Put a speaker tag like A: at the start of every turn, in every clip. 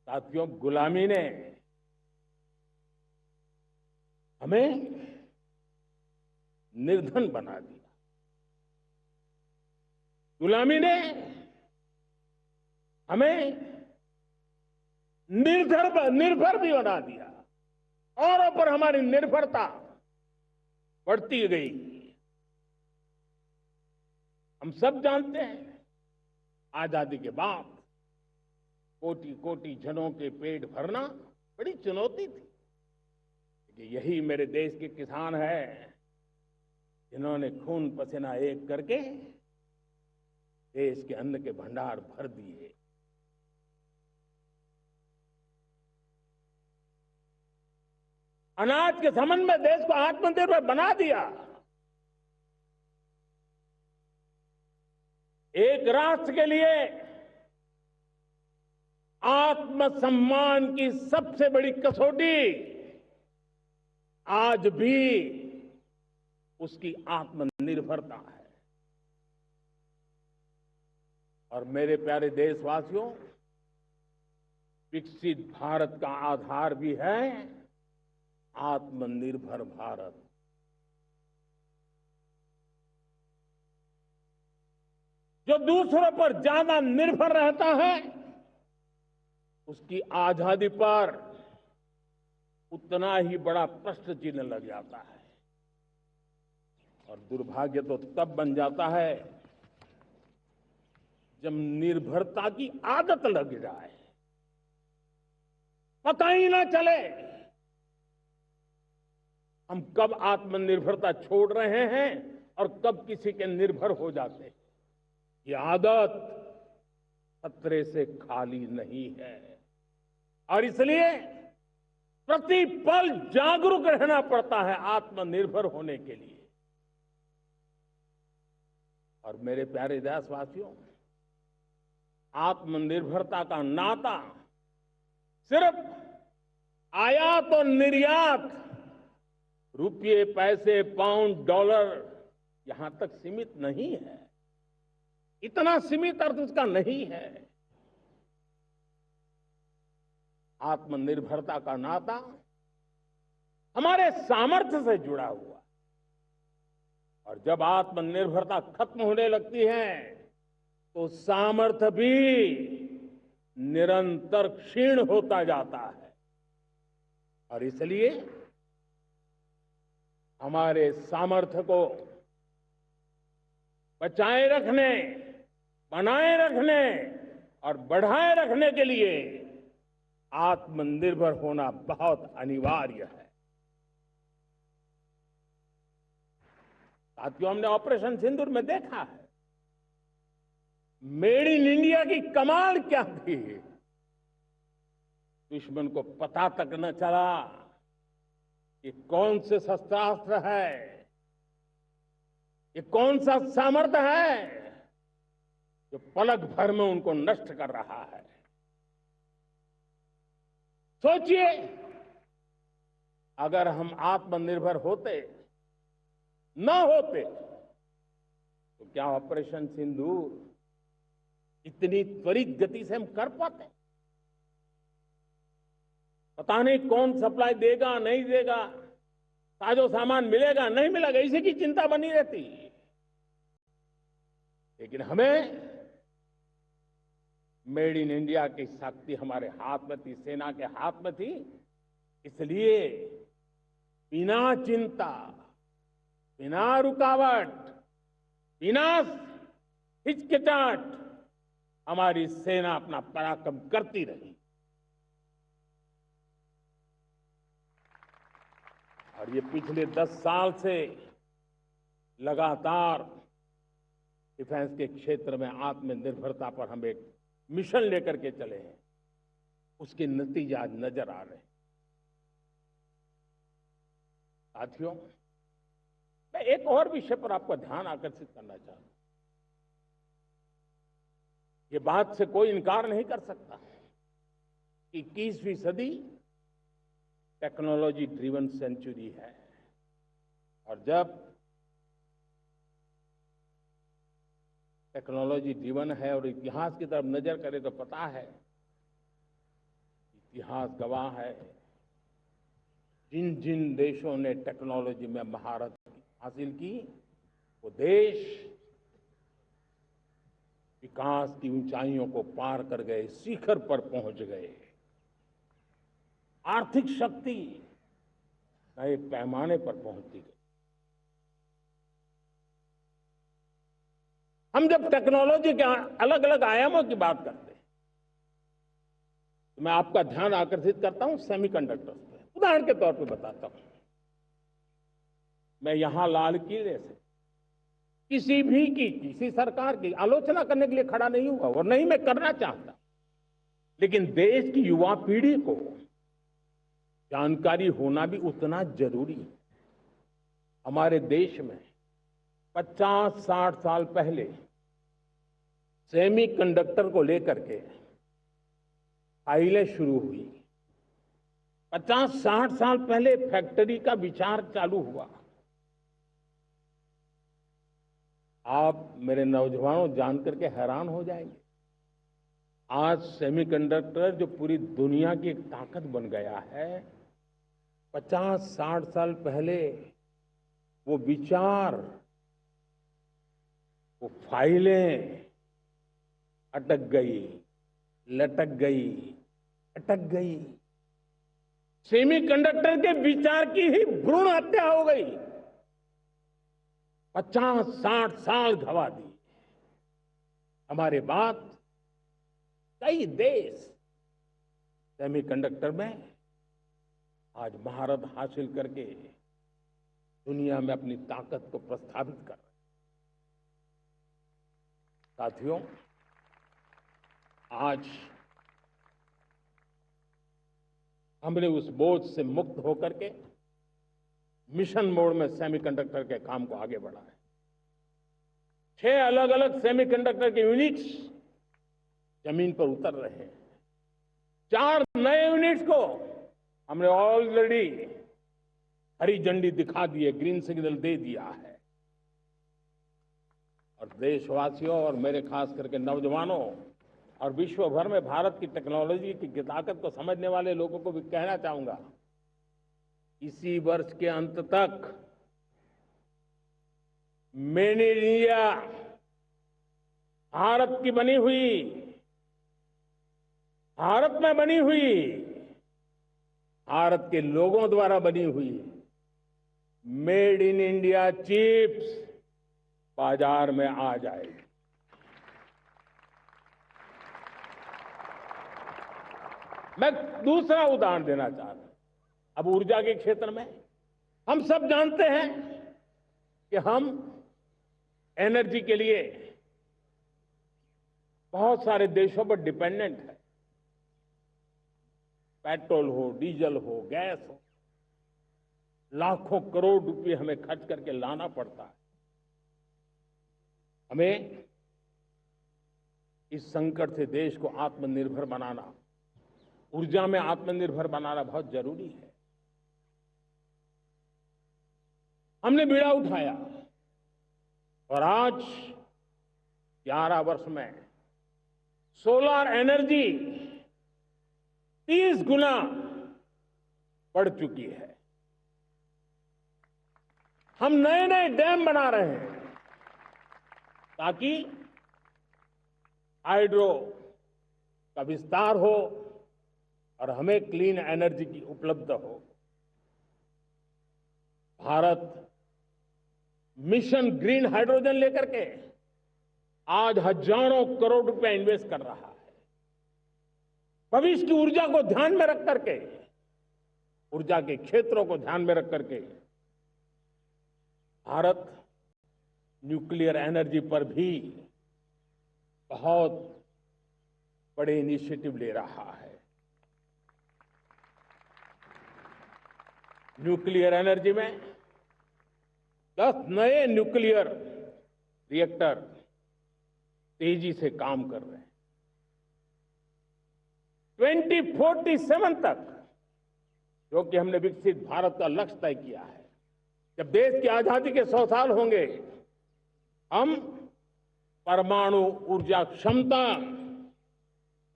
A: साथियों, गुलामी ने हमें निर्धन बना दिया। गुलामी ने हमें निर्भर भी बना दिया। औरों पर हमारी निर्भरता बढ़ती गई। हम सब जानते हैं, आजादी के बाद कोटि कोटि जनों के पेट भरना बड़ी चुनौती थी। कि यही मेरे देश के किसान हैं जिन्होंने खून पसीना एक करके देश के अन्न के भंडार भर दिए। अनाज के संबंध में देश को आत्मनिर्भर बना दिया। एक राष्ट्र के लिए आत्मसम्मान की सबसे बड़ी कसौटी आज भी उसकी आत्मनिर्भरता है। और मेरे प्यारे देशवासियों, विकसित भारत का आधार भी है आत्मनिर्भर भारत। जो दूसरों पर ज्यादा निर्भर रहता है उसकी आजादी पर उतना ही बड़ा प्रश्न चिन्ह लग जाता है। और दुर्भाग्य तो तब बन जाता है जब निर्भरता की आदत लग जाए, पता ही ना चले हम कब आत्मनिर्भरता छोड़ रहे हैं और कब किसी के निर्भर हो जाते हैं। ये आदत खतरे से खाली नहीं है और इसलिए प्रतिपल जागरूक रहना पड़ता है आत्मनिर्भर होने के लिए। और मेरे प्यारे देशवासियों, आत्मनिर्भरता का नाता सिर्फ आयात और निर्यात, रुपये, पैसे, पाउंड, डॉलर यहां तक सीमित नहीं है। इतना सीमित अर्थ उसका नहीं है। आत्मनिर्भरता का नाता हमारे सामर्थ्य से जुड़ा हुआ। और जब आत्मनिर्भरता खत्म होने लगती है तो सामर्थ्य भी निरंतर क्षीण होता जाता है। और इसलिए हमारे सामर्थ्य को बचाए रखने, बनाए रखने और बढ़ाए रखने के लिए आत्मनिर्भर होना बहुत अनिवार्य है। साथियों, हमने ऑपरेशन सिंदूर में देखा है मेड इन इंडिया की कमाल क्या थी। दुश्मन को पता तक न चला कि कौन से शस्त्रास्त्र है, ये कौन सा सामर्थ्य है जो पलक भर में उनको नष्ट कर रहा है। सोचिए, अगर हम आत्मनिर्भर होते न होते तो क्या ऑपरेशन सिंदूर इतनी त्वरित गति से हम कर पाते? पता नहीं कौन सप्लाई देगा नहीं देगा, साजो सामान मिलेगा नहीं मिलेगा, इसी की चिंता बनी रहती। लेकिन हमें मेड इन इंडिया की शक्ति हमारे हाथ में थी, सेना के हाथ में थी। इसलिए बिना चिंता, बिना रुकावट, बिना हिचकिचाहट हमारी सेना अपना पराक्रम करती रही। और ये पिछले 10 साल से लगातार डिफेंस के क्षेत्र में आत्मनिर्भरता पर हम एक मिशन लेकर के चले हैं, उसके नतीजे आज नजर आ रहे हैं। साथियों, मैं एक और विषय पर आपका ध्यान आकर्षित करना चाहता हूं। ये बात से कोई इनकार नहीं कर सकता कि 21वीं सदी टेक्नोलॉजी ड्रिवन सेंचुरी है। और जब टेक्नोलॉजी ड्रिवन है और इतिहास की तरफ नजर करें तो पता है इतिहास गवाह है, जिन जिन देशों ने टेक्नोलॉजी में महारत हासिल की, वो देश विकास की ऊंचाइयों को पार कर गए, शिखर पर पहुंच गए। आर्थिक शक्ति नए पैमाने पर पहुंचती गई। हम जब टेक्नोलॉजी के अलग अलग आयामों की बात करते हैं, तो मैं आपका ध्यान आकर्षित करता हूं सेमीकंडक्टर्स पे। उदाहरण के तौर पे बताता हूं, मैं यहां लाल किले से किसी सरकार की आलोचना करने के लिए खड़ा नहीं हुआ और नहीं मैं करना चाहता, लेकिन देश की युवा पीढ़ी को जानकारी होना भी उतना जरूरी है। हमारे देश में 50-60 साल पहले सेमीकंडक्टर को लेकर के फाइलें शुरू हुई। 50-60 साल पहले फैक्ट्री का विचार चालू हुआ। आप मेरे नौजवानों जानकर के हैरान हो जाएंगे, आज सेमीकंडक्टर जो पूरी दुनिया की एक ताकत बन गया है, 50-60 साल पहले वो विचार, वो फाइलें अटक गई, लटक गई, अटक गई। सेमीकंडक्टर के विचार की ही भ्रूण हत्या हो गई। 50-60 साल गवा दी। हमारे बाद कई देश सेमीकंडक्टर में आज महारत हासिल करके दुनिया में अपनी ताकत को प्रस्थापित कर रहे हैं। साथियों, आज हमने उस बोझ से मुक्त होकर के मिशन मोड में सेमीकंडक्टर के काम को आगे बढ़ाया है। 6 अलग अलग सेमीकंडक्टर के यूनिट्स जमीन पर उतर रहे हैं। 4 नए यूनिट्स को हमने ऑलरेडी हरी झंडी दिखा दी है, ग्रीन सिग्नल दे दिया है। और देशवासियों और मेरे खास करके नौजवानों और विश्व भर में भारत की टेक्नोलॉजी की ताकत को समझने वाले लोगों को भी कहना चाहूंगा, इसी वर्ष के अंत तक मेड इन इंडिया, भारत की बनी हुई, भारत में बनी हुई, भारत के लोगों द्वारा बनी हुई मेड इन इंडिया चिप्स बाजार में आ जाएगी। मैं दूसरा उदाहरण देना चाहता हूं। अब ऊर्जा के क्षेत्र में हम सब जानते हैं कि हम एनर्जी के लिए बहुत सारे देशों पर डिपेंडेंट है। पेट्रोल हो, डीजल हो, गैस हो, लाखों करोड़ रुपए हमें खर्च करके लाना पड़ता है। हमें इस संकट से देश को आत्मनिर्भर बनाना, ऊर्जा में आत्मनिर्भर बनाना बहुत जरूरी है। हमने बीड़ा उठाया और आज 11 वर्ष में सोलर एनर्जी 30 गुना बढ़ चुकी है। हम नए नए डैम बना रहे हैं ताकि हाइड्रो का विस्तार हो और हमें क्लीन एनर्जी की उपलब्ध हो। भारत मिशन ग्रीन हाइड्रोजन लेकर के आज हजारों करोड़ रुपए इन्वेस्ट कर रहा है। भविष्य की ऊर्जा को ध्यान में रख करके, ऊर्जा के क्षेत्रों को ध्यान में रख करके भारत न्यूक्लियर एनर्जी पर भी बहुत बड़े इनिशिएटिव ले रहा है। न्यूक्लियर एनर्जी में 10 नए न्यूक्लियर रिएक्टर तेजी से काम कर रहे हैं। 2047 तक, जो कि हमने विकसित भारत का लक्ष्य तय किया है, जब देश की आजादी के 100 साल होंगे, हम परमाणु ऊर्जा क्षमता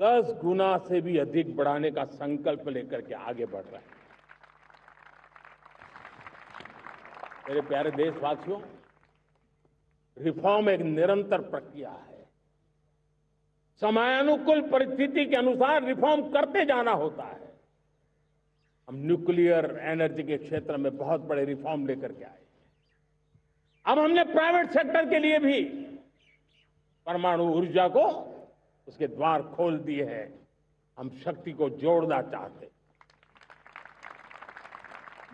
A: 10 गुना से भी अधिक बढ़ाने का संकल्प लेकर के आगे बढ़ रहे हैं। मेरे प्यारे देशवासियों, रिफॉर्म एक निरंतर प्रक्रिया है। समयानुकूल परिस्थिति के अनुसार रिफॉर्म करते जाना होता है। हम न्यूक्लियर एनर्जी के क्षेत्र में बहुत बड़े रिफॉर्म लेकर के आए। अब हमने प्राइवेट सेक्टर के लिए भी परमाणु ऊर्जा को उसके द्वार खोल दिए हैं। हम शक्ति को जोड़ना चाहते हैं।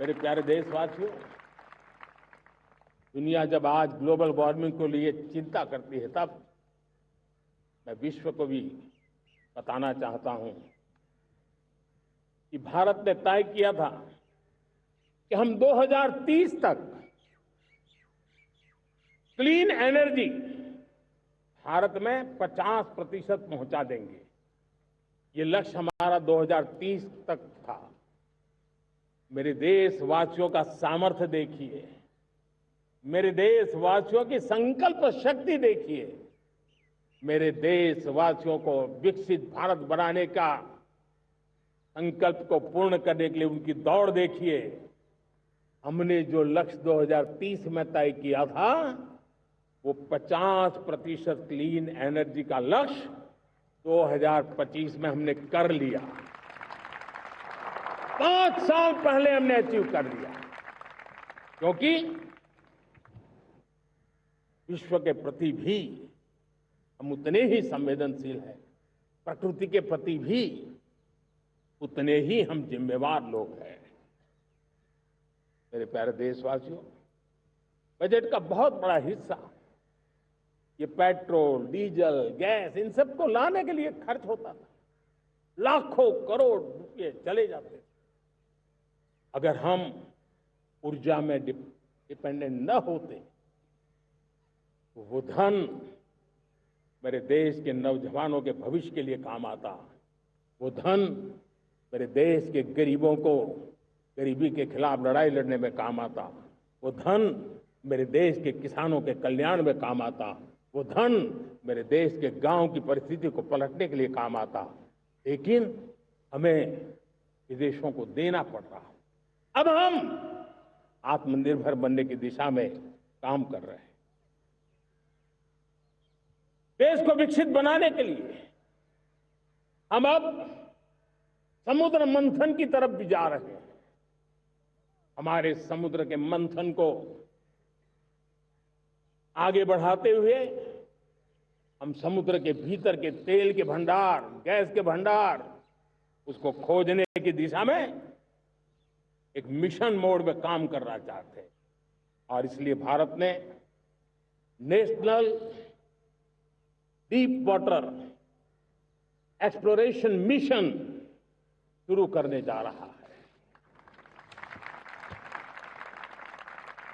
A: मेरे प्यारे देशवासियों, दुनिया जब आज ग्लोबल वार्मिंग को लिए चिंता करती है, तब मैं विश्व को भी बताना चाहता हूं कि भारत ने तय किया था कि हम 2030 तक क्लीन एनर्जी भारत में 50% पहुंचा देंगे। ये लक्ष्य हमारा 2030 तक था। मेरे देशवासियों का सामर्थ्य देखिए, मेरे देशवासियों की संकल्प शक्ति देखिए, मेरे देशवासियों को विकसित भारत बनाने का संकल्प को पूर्ण करने के लिए उनकी दौड़ देखिए। हमने जो लक्ष्य 2030 में तय किया था, वो 50% क्लीन एनर्जी का लक्ष्य 2025 में हमने कर लिया। 5 साल पहले हमने अचीव कर लिया, क्योंकि विश्व के प्रति भी हम उतने ही संवेदनशील हैं, प्रकृति के प्रति भी उतने ही हम जिम्मेवार लोग हैं। मेरे प्यारे देशवासियों, बजट का बहुत बड़ा हिस्सा ये पेट्रोल, डीजल, गैस, इन सबको लाने के लिए खर्च होता था। लाखों करोड़ रुपए चले जाते थे। अगर हम ऊर्जा में डिपेंडेंट न होते, तो वो धन मेरे देश के नौजवानों के भविष्य के लिए काम आता। वो धन मेरे देश के गरीबों को गरीबी के खिलाफ लड़ाई लड़ने में काम आता। वो धन मेरे देश के किसानों के कल्याण में काम आता। वो धन मेरे देश के गांव की परिस्थिति को पलटने के लिए काम आता। लेकिन हमें विदेशों को देना पड़ रहा। अब हम आत्मनिर्भर बनने की दिशा में काम कर रहे हैं। देश को विकसित बनाने के लिए हम अब समुद्र मंथन की तरफ भी जा रहे हैं। हमारे समुद्र के मंथन को आगे बढ़ाते हुए हम समुद्र के भीतर के तेल के भंडार, गैस के भंडार, उसको खोजने की दिशा में एक मिशन मोड में काम करना चाहते हैं। और इसलिए भारत ने national deep water exploration mission शुरू करने जा रहा है।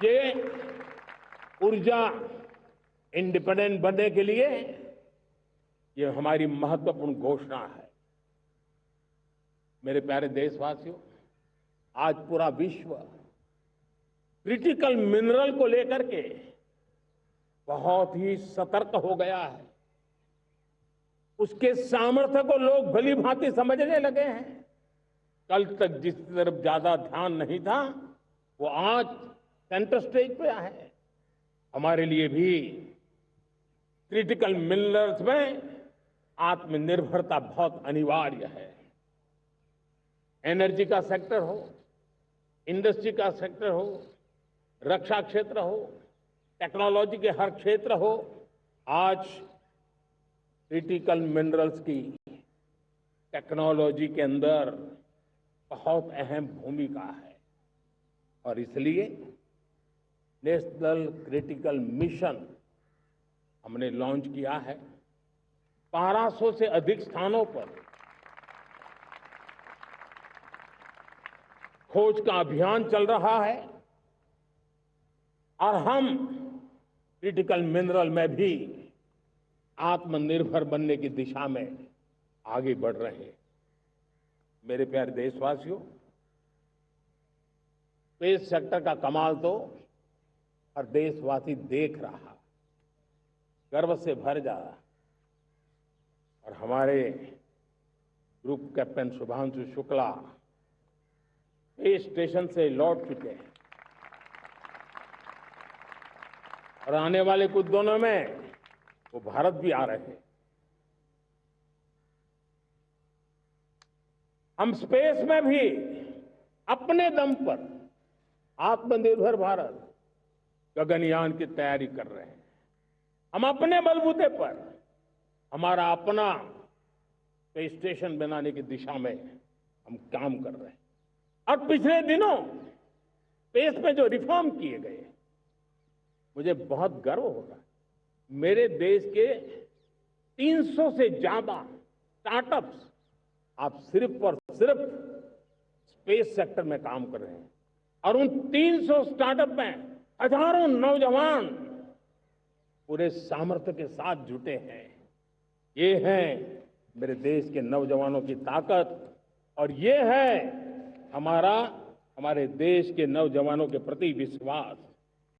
A: ये ऊर्जा इंडिपेंडेंट बनने के लिए ये हमारी महत्वपूर्ण घोषणा है। मेरे प्यारे देशवासियों, आज पूरा विश्व क्रिटिकल मिनरल को लेकर के बहुत ही सतर्क हो गया है। उसके सामर्थ्य को लोग भली भांति समझने लगे हैं। कल तक जिस तरफ ज्यादा ध्यान नहीं था, वो आज सेंटर स्टेज पे है। हमारे लिए भी क्रिटिकल मिनरल्स में आत्मनिर्भरता बहुत अनिवार्य है। एनर्जी का सेक्टर हो, इंडस्ट्री का सेक्टर हो, रक्षा क्षेत्र हो, टेक्नोलॉजी के हर क्षेत्र हो, आज क्रिटिकल मिनरल्स की टेक्नोलॉजी के अंदर बहुत अहम भूमिका है। और इसलिए नेशनल क्रिटिकल मिशन हमने लॉन्च किया है। 1200 से अधिक स्थानों पर खोज का अभियान चल रहा है और हम क्रिटिकल मिनरल में भी आत्मनिर्भर बनने की दिशा में आगे बढ़ रहे हैं। मेरे प्यारे देशवासियों, स्पेस सेक्टर का कमाल तो हर देशवासी देख रहा, गर्व से भर जा रहा। और हमारे group captain Shubhanshu Shukla space station से लौट चुके हैं और आने वाले कुछ दिनों में वो भारत भी आ रहे हैं। हम स्पेस में भी अपने दम पर आत्मनिर्भर भारत गगनयान की तैयारी कर रहे हैं। हम अपने बलबूते पर हमारा अपना स्पेस स्टेशन बनाने की दिशा में हम काम कर रहे हैं। और पिछले दिनों स्पेस में जो रिफॉर्म किए गए, मुझे बहुत गर्व हो रहा है। मेरे देश के 300 से ज्यादा स्टार्टअप्स आप सिर्फ और सिर्फ स्पेस सेक्टर में काम कर रहे हैं और उन 300 स्टार्टअप में हजारों नौजवान पूरे सामर्थ्य के साथ जुटे हैं। ये है मेरे देश के नौजवानों की ताकत और ये है हमारे देश के नौजवानों के प्रति विश्वास।